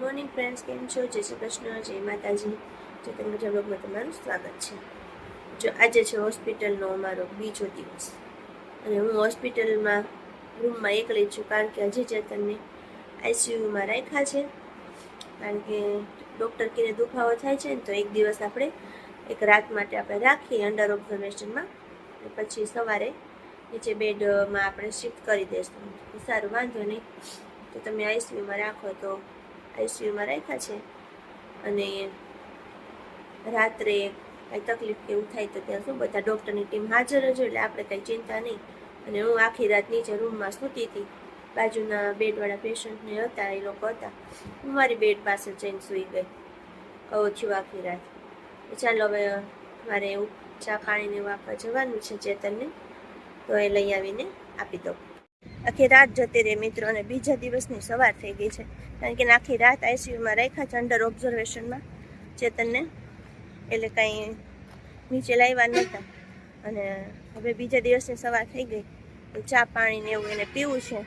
Morning friends, કેમ છો? જય શ્રી કૃષ્ણ, જય માતાજી. ચેતન બ્લોગમાં તમારું સ્વાગત છે. જો આજે છે હોસ્પિટલનો અમારો બીજો દિવસ અને હું હોસ્પિટલમાં રૂમમાં એકલી છું, કારણ કે હજી ચેતનને આઈસીયુમાં રાખ્યા છે. કારણ કે ડૉક્ટર કીને દુખાવો થાય છે ને, તો એક દિવસ આપણે એક રાત માટે આપણે રાખીએ અંડર ઓબ્ઝર્વેશનમાં, પછી સવારે નીચે બેડમાં આપણે શિફ્ટ કરી દઈશું. સારું, વાંધો નહીં, તો તમે આઈસીયુમાં રાખો તો આઈસીયુમાં રાખ્યા છે. અને રાત્રે કાંઈ તકલીફ કે એવું થાય તો ત્યાં શું બધા ડૉક્ટરની ટીમ હાજર જ હોય, એટલે આપણે કાંઈ ચિંતા નહીં. અને હું આખી રાત નીચે રૂમમાં સૂતી હતી. બાજુના બેડવાળા પેશન્ટને હતા, એ લોકો હતા. હું મારી બેડ પાસે જઈને સૂઈ ગઈ. આવું થયું આખી રાત. ચાલો હવે મારે એવું ચા પાણીને એવું આપવા જવાનું છે ચેતનને, તો એ લઈ આવીને આપી દઉં. આખી રાત જતી રહી મિત્રો, અને બીજા દિવસની સવાર થઈ ગઈ છે. કારણ કે આખી રાત આઈસીયુમાં રાખ્યા છે અંડર ઓબ્ઝર્વેશનમાં ચેતનને, એટલે કાંઈ નીચે લાવ્યા નહોતા. અને હવે બીજા દિવસની સવાર થઈ ગઈ, તો ચા પાણીને એવું એને પીવું છે.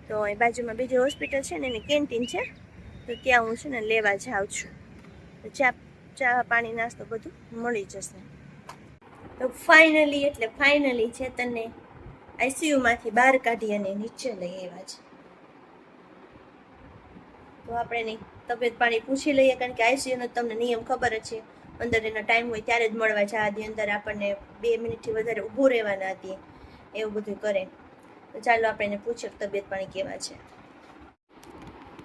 તો એ બાજુમાં બીજી હોસ્પિટલ છે ને, એની કેન્ટીન છે, તો ત્યાં હું છે ને લેવા જાઉં છું. તો ચા પાણી નાસ્તો બધું મળી જશે. તો ફાઇનલી ચેતનને આઈસીયુમાંથી બહાર કાઢી અને નીચે લઈ આવ્યા છે. તો આપણે એની તબિયત પાણી પૂછી લઈએ, કારણ કે આઈસીયુનો તમને નિયમ ખબર જ છે, અંદર એનો ટાઈમ હોય ત્યારે જ મળવા જવા દે. અંદર આપણને 2 મિનિટથી વધારે ઊભું રહેવાના હતી, એવું બધું કરે. તો ચાલો આપણે એને પૂછીએ તબિયત પાણી કેવા છે.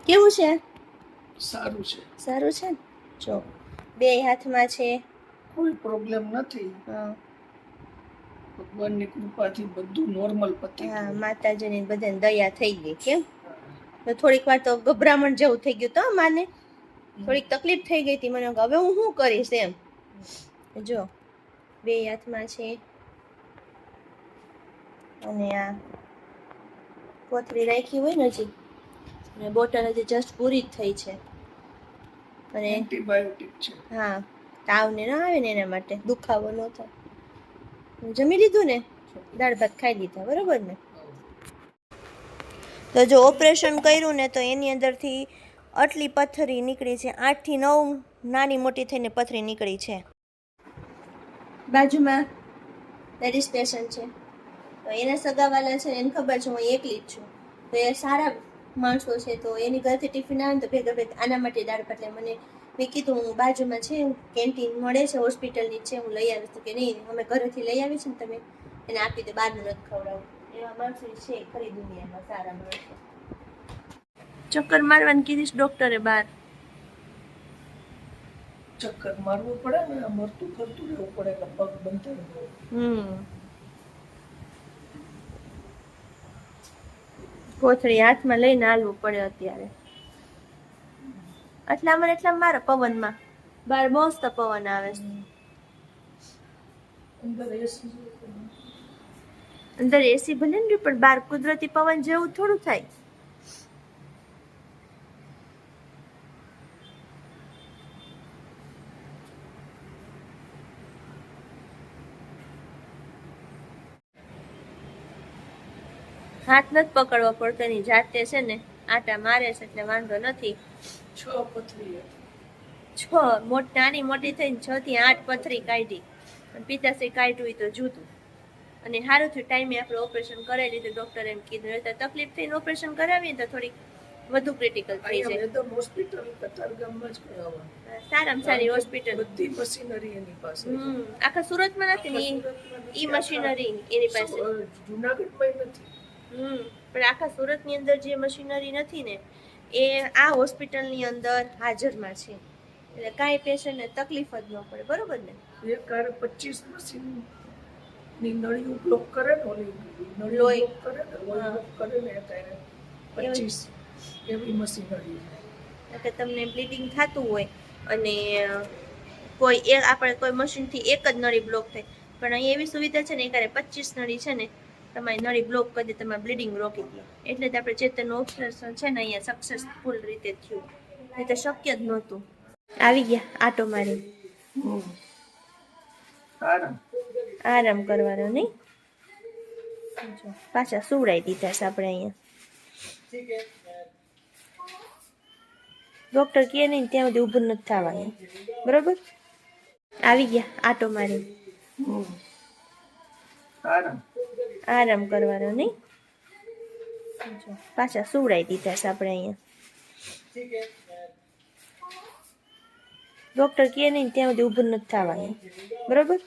કેવું છે? સારું છે. સારું છે. જો 2 હાથમાં છે, કોઈ પ્રોબ્લેમ નથી. ભગવાનની કૃપાથી બધું નોર્મલ પતી ગયું. હા, માતાજીની બધાને દયા થઈ ગઈ. કેમ તો થોડીક વાર તો ગભરામણ જેવું થઈ ગયું તો માને થોડીક તકલીફ થઈ ગઈ હતી મને, હવે હું શું કરીશ એમ. જો 2 હાથમાં છે, અને આ કોથળી રાખી હોય ને હજી, અને બોટલ હજી જસ્ટ પૂરી જ થઈ છે. અને એન્ટીબાયોટિક છે. હા, તાવને ન આવે ને એના માટે, દુખાવો ન થાય. જમી લીધું ને? દાળ ભાત ખાઈ લીધા, બરોબર ને? તો જો ઓપરેશન કર્યું ને, તો એની અંદરથી આટલી પથ્થરી નીકળી છે. 8 થી 9 નાની મોટી થઈને પથરી નીકળી છે. બાજુમાં લેડીઝ પેશન્ટ છે, તો એને સગાવાલા છે, એને ખબર છે હું એકલી જ છું. તો એ સારા માણસો છે, તો એની ઘરથી ટિફિન આવે ને તો ભેગા આના માટે દાળ ભાત. મને મેં કીધું હું બાજુમાં છે કેન્ટીન મળે છે હોસ્પિટલની છે, હું લઈ આવીશ. તો કે નહીં, અમે ઘરેથી લઈ આવીશ ને, તમે એને આપી દો, બહારનું નથી ખવડાવું. એવા માણસો છે ખરી દુનિયામાં, સારા માણસો. ચક્કર મારવાની કીધીશ ડોક્ટરે બહાર. ચક્કર મારવું પડે ને, મરતું ફરતું રહેવું પડે, એટલે પગ બંધાઈ. કોથળી હાથમાં લઈને હાલવું પડે અત્યારે. એટલા મારા પવનમાં બહાર મસ્ત પવન આવે છે. અંદર એસી ભલે ને, પણ બહાર કુદરતી પવન જેવું થોડું થાય. હાથ નથી પકડવો પડતો, એની જાતે છે ને આટા મારે છે, એટલે વાંધો નથી. 6 પથરી 6 નાની મોટી થઈને 6 થી 8 પથરી કાઢી. પિત્તાશય કાઢ્યું તો જુદું. અને સારું થયું ટાઈમે આપણે ઓપરેશન કરાવી લીધું. ડોક્ટર એમ કીધું તો તકલીફ થઈને ઓપરેશન કરાવીએ તો થોડીક વધુ ક્રિટિકલ થઈ જાય. એકદમ હોસ્પિટલ કતારગામમાં જ કરાવવાનું. સારામાં સારી હોસ્પિટલ, બધી મશીનરી એની પાસે. આખા સુરતમાં નથી ને ઈ મશીનરી એની પાસે. જુનાગઢમાં નથી. પણ આખા સુરતની અંદર જે મશીનરી નથી ને, એ આ હોસ્પિટલની અંદર હાજરમાં છે. એટલે કાંઈ પેશન્ટને તકલીફ જ ન પડે, બરોબર ને? એક કાર 25 મશીન ની નળીઓ બ્લોક કરે ને, ઓલી નળીઓ લોહી બ્લોક કરે ને, લોહી બ્લોક કરે ને, એ કાંઈ 25 એવી મશીનરી છે. કે તમને બ્લીડિંગ થતું હોય અને આપણે કોઈ મશીનથી એક જ નળી બ્લોક થાય, પણ અહીં એવી સુવિધા છે ને, એકારે 25 નળી છે ને તમારી નળી બ્લોક કરી દે, તમારે બ્લીડિંગ રોકી દે. એટલે જ આપણે ચેતનનું ઓપરેશન છે ને અહીંયા સક્સેસફુલ રીતે થયું, નહીં તો શક્ય જ નહોતું. આવી ગયા આટો મારી. આરામ કરવાનો નહીં, પાછા સુવડાવી દીધા છે આપણે અહીંયા. ડૉક્ટર કહે નહીં ત્યાં સુધી ઊભું નથી થવાનું, બરોબર? આવી ગયા આટો મારી, આરામ કરવાનો નહીં. પાછા સુવડાવી દીધા છે આપણે અહીંયા. ડૉક્ટર કહે નહીં ત્યાં સુધી ઊભું નથી થવાનું, બરોબર?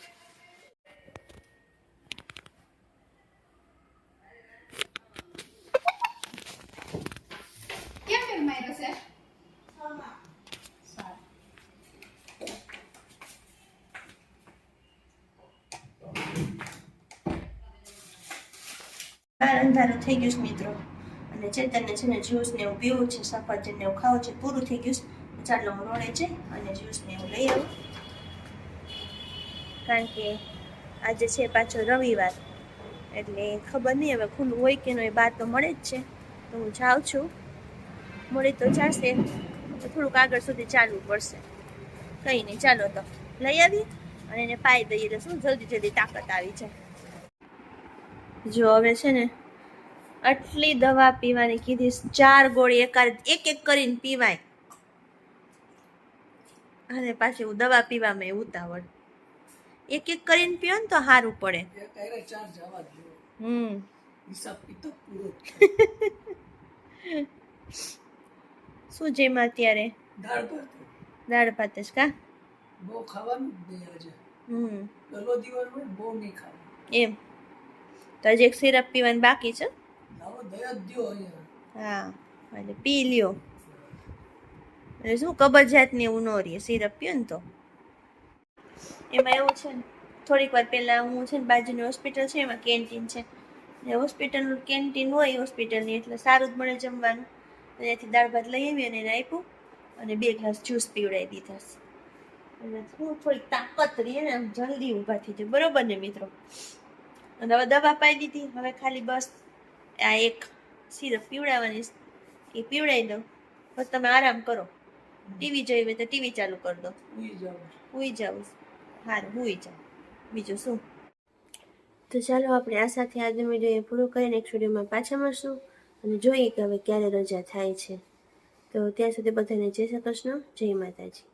બહાર અંધારું થઈ ગયું છે મિત્રો, અને ચેતનને છે ને જ્યુસ ને એવું પીવું છે, સફરજન ને એવું ખાવું છે, પૂરું થઈ ગયું છે. ચાલો હું રોડે જઈ અને જ્યુસ ને એવું લઈ આવું, કારણ કે આજે છે પાછો રવિવાર, એટલે ખબર નહીં હવે ખુલ્લું હોય કે નહીં. બહાર તો મળે જ છે, તો હું જાઉં છું. મળે તો જશે, તો થોડુંક આગળ સુધી ચાલવું પડશે. કંઈ નહીં, ચાલો તો લઈ આવી અને એને પાઈ દઈએ એટલે શું જલ્દી જલ્દી તાકાત આવી જાય. જો હવે છે ને આટલી દવા પીવાની કીધી, 4 ગોળી એક એક કરીને પીવાય, અને પાછી હું દવા પીવામાં એ ઉતાવળ. એક એક કરીને પીવો ને તો સારું પડે. શું જેમાં અત્યારે દાળ ભાત જ કા? બહુ ખાવાનું જ નહીં આજે. ગલો દિવસ હોય બહુ નહીં ખાવાનું. એમ તો હજી એક સિરપ પીવાની બાકી છે. લાવો દયા જ દ્યો અહીંયા. હા, એટલે પી લ્યો, એટલે શું કબજિયાત ને એવું ન રહે સિરપ પીઓ ને તો. એમાં એવું છે ને, થોડીક વાર પહેલા હું છે ને બાજુની હોસ્પિટલ છે એમાં કેન્ટીન છે, હોસ્પિટલનું કેન્ટીન હોય હોસ્પિટલની, એટલે સારું જ મળે જમવાનું. ત્યાંથી દાળ ભાત લઈ આવી અને એને આપ્યું અને 2 ગ્લાસ જ્યુસ પીવડાવી દીધા. એટલે હું થોડીક તાકાત રહીએ ને, આમ જલ્દી ઊભા થઈ જાય, બરોબર ને મિત્રો? અને હવે દવા પાઈ દીધી, હવે ખાલી બસ આ એક સિરપ પીવડાવવાની, એ પીવડાવી દઉં, બસ તમે આરામ કરો. ટીવી જોઈ હોય તો ટીવી ચાલુ કરી દો, હુઈ જાવ. સારું, હુઈ જાવ, બીજું શું. તો ચાલો આપણે આ સાથે આજનો વિડીયો પૂરો કરીને નેક્સ્ટ વિડીયોમાં પાછા મળશું અને જોઈએ કે હવે ક્યારે રજા થાય છે. તો ત્યાં સુધી બધાને જય શ્રી કૃષ્ણ, જય માતાજી.